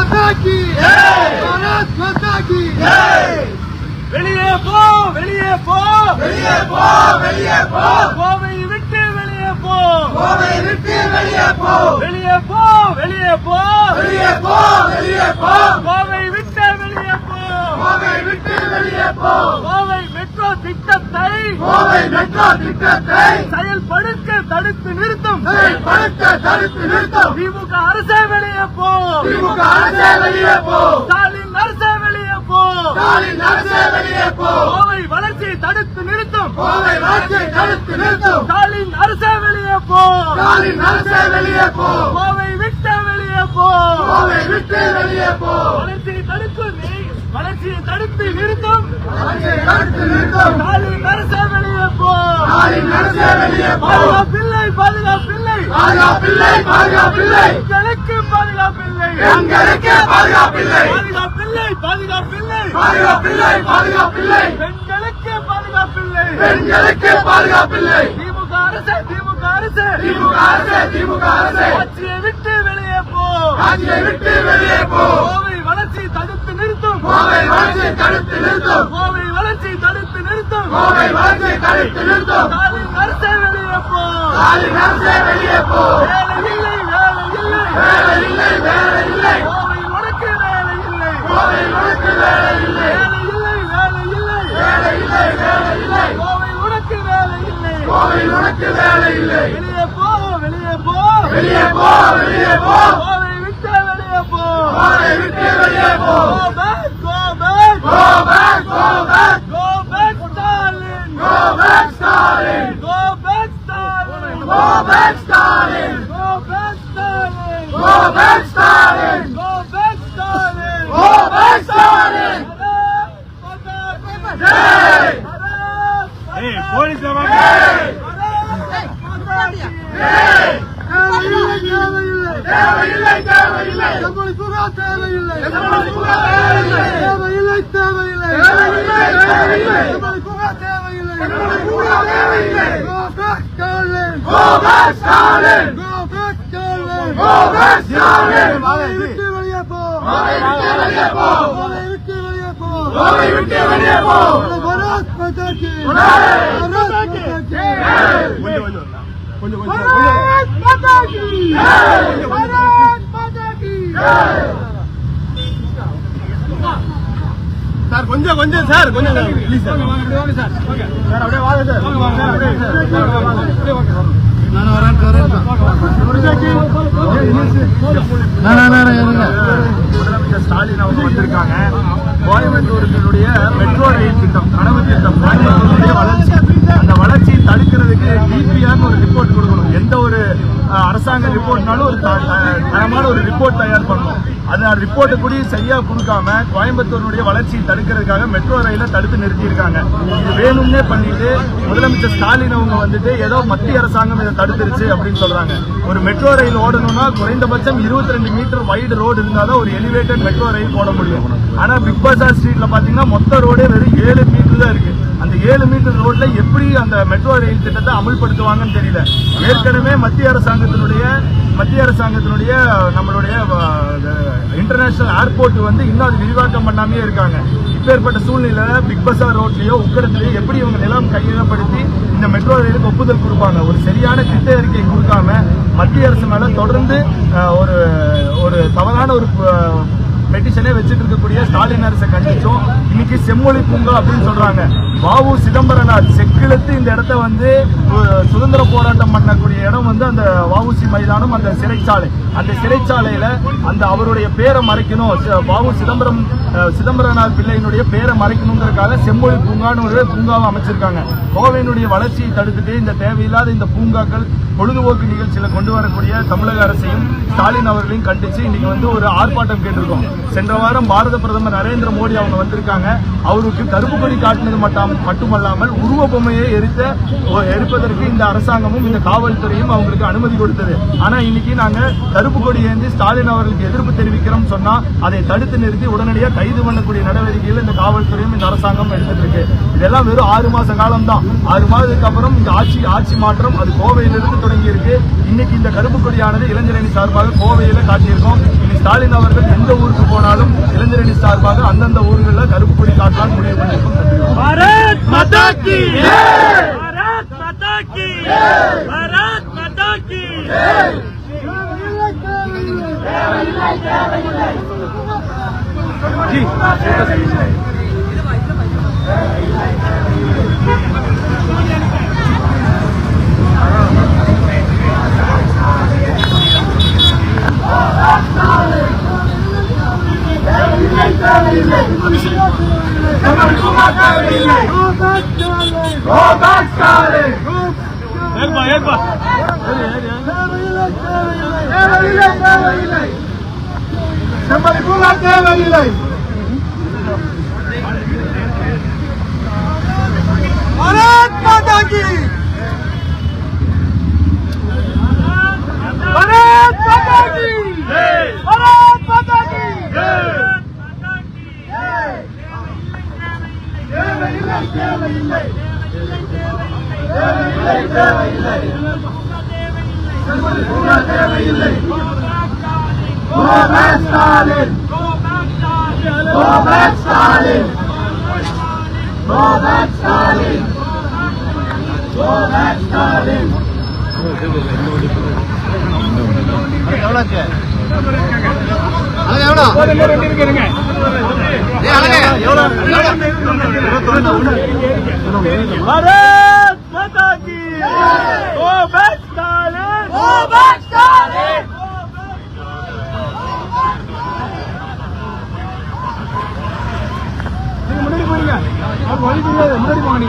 माता की भारत माता की வெளியே போ வெளியே போ வெளியே போ வெளியே போ கோவை விட்டு வெளியே போ கோவை விட்டு வெளியே போ வெளியே போ வெளியே போ வெளியே போ வெளியே போ கோவை விட்டு வெளியே போ கோவை விட்டு வெளியே போ கோவை மெட்ரோ திட்டத்தை செயல்படுத்த தடுத்து நிறுத்தும் திமுக அரசே வெளியே போ திமுக அரசே வெளியே போ ஸ்டாலின் அரசே வெளியே போ ஸ்டாலின் அரசே வெளியே போ கோவை வளர்ச்சியை தடுத்து நிறுத்தும் கோவை வளர்ச்சியை தடுத்து நிறுத்தும் ஸ்டாலின் அரசே வெளியே போ ஸ்டாலின் அரசே வெளியே போ கோவை விட்டு வெளியே போ கோவை விட்டு வெளியே போ வளர்ச்சியை தடுத்து நிறுத்தும் வளர்ச்சியை தடுத்து நிறுத்தும் ஸ்டாலின் அரசே வெளியே போ ஸ்டாலின் அரசே வெளியே போ பாதுகாப்பில்லை பாதுகாப்பில்லை பாதுகாப்பில்லை பாதுகாப்பில்லை எங்களுக்கு பாதுகாப்பில்லை எங்களுக்கே பாதுகாப்பில்லை பாதுகாப்பில்லை பாதுகாப்பில்லை பாதுகாப்பில்லை பாதுகாப்பில்லை பெண்களுக்கு பாதுகாப்பில்லை பெண்களுக்கே பாதுகாப்பில்லை திமுக அரசு திமுக அரசு திமுக அரசே திமுக அரசே ஆட்சியை விட்டு வெளியே போ ஆட்சியை விட்டு வெளியே போ கோவை வளர்ச்சியை தடுத்து நிறுத்தும் கோவை வளர்ச்சியை தடுத்து நிறுத்தும் கோவை வளர்ச்சியை தடுத்து நிறுத்தும் கோவை வளர்ச்சியை தடுத்து நிறுத்தும் ஸ்டாலின் அரசே வெளியே போ ஸ்டாலின் அரசே வெளியே போ வேலை இல்லை வேலை இல்லை வேலை இல்லை வேலை இல்லை கோவை உனக்கு வேலை இல்லை கோவை உனக்கு வேலை இல்லை வேலை இல்லை வேலை இல்லை வேலை இல்லை வேலை இல்லை கோவை உனக்கு வேலை இல்லை கோவை உனக்கு வேலை இல்லை வெளியே போ வெளியே போ வெளியே போ வெளியே போ கோவை விட்டு வெளியே போ கோவை விட்டு வெளியே போ Go back, go back, Go back, go back, go back, Stalin. go back, Stalin. Go back, Stalin. Go back, Stalin. Go back, Stalin. Go back, Stalin. Go back, Stalin. Go back, Stalin. Jai. Hey, police Jai. Jai. தேவையில்லை தேவையில்லை நம்மளை சுகா தேவையில்லை நம்மளை சுகா தேவையில்லை தேவையில்லை தேவையில்லை தேவையில்லை தேவையில்லை நம்மளை சுகா தேவையில்லை நம்மளை சுகா தேவையில்லை Go back, Stalin. Go back, Stalin. Go back, Stalin. Go back, Stalin. Kovai விட்டு வெளியே போ கோவை விட்டு வெளியே போ கோவை விட்டு வெளியே போ கோவை விட்டு வெளியே போ பாரத் மாதா கி பாரத் மாதா கி பாரத் மாதா கி பாரத் மாதா கி சார் கொஞ்சம் சார் கொஞ்சம் ப்ளீஸ் சார் வாங்க சார் அப்படியே வாங்க சார் நான் வரேன் முதலமைச்சர் ஸ்டாலின் அவங்க வந்திருக்காங்க. கோயம்புத்தூருடைய மெட்ரோ ரயில் திட்டம் கனவு திட்டம் கோயம்புத்தூருடைய வளர்ச்சி, அந்த வளர்ச்சியை தடுக்கிறதுக்கு டிபிஆர் ஒரு ரிப்போர்ட் கொடுக்கணும். எந்த ஒரு அரசாங்க ரிப்போர்ட்னாலும் ஒரு தரமான ஒரு ரிப்போர்ட் தயார் பண்ணணும். அந்த ரிப்போர்ட்டை கூட சரியா கொடுக்காம கோயம்புத்தூருடைய வளர்ச்சியை தடுக்கிறதுக்காக மெட்ரோ ரயிலை தடுத்து நிறுத்தியிருக்காங்க. இது வேணும்னே பண்ணிட்டு முதலமைச்சர் ஸ்டாலின் அவங்க வந்துட்டு ஏதோ மத்திய அரசாங்கம் இதை தடுத்துருச்சு அப்படின்னு சொல்றாங்க. ஒரு மெட்ரோ ரயில் ஓடணும்னா குறைந்தபட்சம் 22 மீட்டர் வைடு ரோடு இருந்தாதான் ஒரு எலிவேட்டட் மெட்ரோ ரயில் போட முடியும். ஆனா பிக் பஜார் ஸ்ட்ரீட்ல பாத்தீங்கன்னா மொத்த ரோடே வெறும் 7 மீட்டர் தான் இருக்கு. அந்த 7 மீட்டர் ரோட்ல எப்படி அந்த மெட்ரோ ரயில் திட்டத்தை அமல்படுத்துவாங்கன்னு தெரியல. ஏற்கனவே மத்திய அரசாங்கத்தினுடைய நம்மளுடைய இன்டர்நேஷனல் ஏர்போர்ட் வந்து இன்னும் அது விரிவாக்கம் பண்ணாமே இருக்காங்க. இப்பேற்பட்ட சூழ்நிலையில பிக் பஜார் ரோட்லயோ உக்கடத்திலேயோ எப்படி இவங்க நிலம் கையகப்படுத்தி இந்த மெட்ரோ ரயிலுக்கு ஒப்புதல் கொடுப்பாங்க? ஒரு சரியான திட்ட அறிக்கை கொடுக்காம மத்திய அரசு மேல தொடர்ந்து ஒரு தவறான ஒரு பெட்டிஷனே வச்சுட்டு இருக்கக்கூடிய ஸ்டாலின் அரசை கண்டிச்சோம். இன்னைக்கு செம்மொழி பூங்கா அப்படின்னு சொல்றாங்க. வாவு சிதம்பரனார் செக்கிழுத்து இந்த இடத்த வந்து சுதந்திர போராட்டம் பண்ணக்கூடிய இடம் வந்து அந்த வஉசி மைதானம், அந்த சிறைச்சாலை. அந்த சிறைச்சாலையில அந்த அவருடைய பேரை மறைக்கணும், வாவு சிதம்பரனார் பிள்ளையினுடைய பேரை மறைக்கணுங்கிறதுக்காக செம்மொழி பூங்கான்னு ஒரு பூங்காவை அமைச்சிருக்காங்க. கோவையினுடைய வளர்ச்சியை தடுத்துட்டு இந்த தேவையில்லாத இந்த பூங்காக்கள் பொழுதுபோக்கு நிகழ்ச்சியில கொண்டு வரக்கூடிய தமிழக அரசையும் ஸ்டாலின் அவர்களையும் கண்டிச்சு இன்னைக்கு வந்து ஒரு ஆர்ப்பாட்டம் கேட்டிருக்கோம். சென்ற வாரம் பாரத பிரதமர் நரேந்திர மோடி அவங்க வந்திருக்காங்க. அவருக்கு கருப்பு கொடி காட்டினது மட்டுமல்லாமல் உருவ பொம்மையை எரிப்பதற்கு இந்த அரசாங்கமும் இந்த காவல்துறையும் அவங்களுக்கு அனுமதி கொடுத்தது. ஆனா இன்னைக்கு நாங்க கருப்பு கொடி ஏந்தி ஸ்டாலின் அவர்களுக்கு எதிர்ப்பு தெரிவிக்கிறோம் சொன்னா அதை தடுத்து நிறுத்தி உடனடியாக கைது பண்ணக்கூடிய நடவடிக்கைகள் இந்த காவல்துறையும் இந்த அரசாங்கம் எடுத்துட்டு இருக்கு. இதெல்லாம் வெறும் 6 மாச காலம் தான். 6 மாதத்துக்கு அப்புறம் இந்த ஆட்சி மாற்றம் அது கோவையிலிருந்து தொடங்கி இருக்கு. இன்னைக்கு இந்த கருப்பு கொடியானது இளைஞரணி சார்பாக கோவையில காட்டியிருக்கோம். இனி ஸ்டாலின் அவர்கள் எந்த ஊருக்கு போனாலும் இளைஞரணி சார்பாக அந்தந்த ஊர்களில் கருப்பு கொடி காட்டலாம் முடிவு பண்ணியிருக்கோம். भारत माता की भारत माता की भारत माता की தேவையில்லை. भारत माता की भारत माता की भारत माता की Go back Stalin! Go back Stalin! Go back Stalin! Go back Stalin! Bharat माता की go back Stalin go back Stalin முன்னாடி போறீங்க. முன்னாடி போங்க.